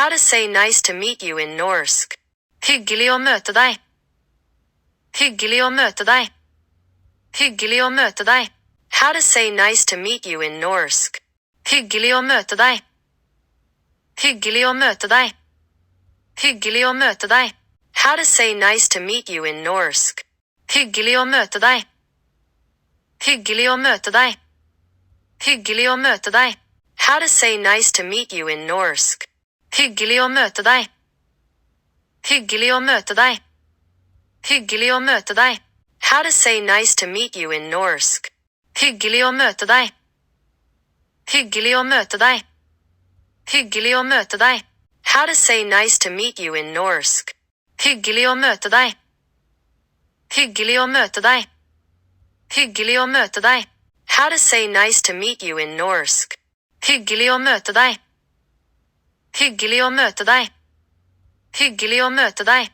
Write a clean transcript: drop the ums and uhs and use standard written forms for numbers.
How to say nice to meet you in norsk. Hyggelig å møte deg. Hyggelig å møte deg. Hyggelig å møte deg. How to say nice to meet you in norsk. Hyggelig å møte deg. Hyggelig å møte deg. Hyggelig å møte deg. How to say nice to meet you in norsk. Hyggelig å møte deg. Hyggelig å møte deg. Hyggelig å møte deg. How to say nice to meet you in norsk. Hyggelig å møte deg. Hyggelig å møte deg. Hyggelig å møte deg. How to say nice to meet you in norsk. Hyggelig å møte deg. Hyggelig å møte deg. Hyggelig å møte deg. How to say nice to meet you in norsk. Hyggelig å møte deg. Hyggelig å møte deg. Hyggelig å møte deg. How to say nice to meet you in norsk. Hyggelig å møte deg. Hyggelig å møte deg. Hyggelig å møte deg.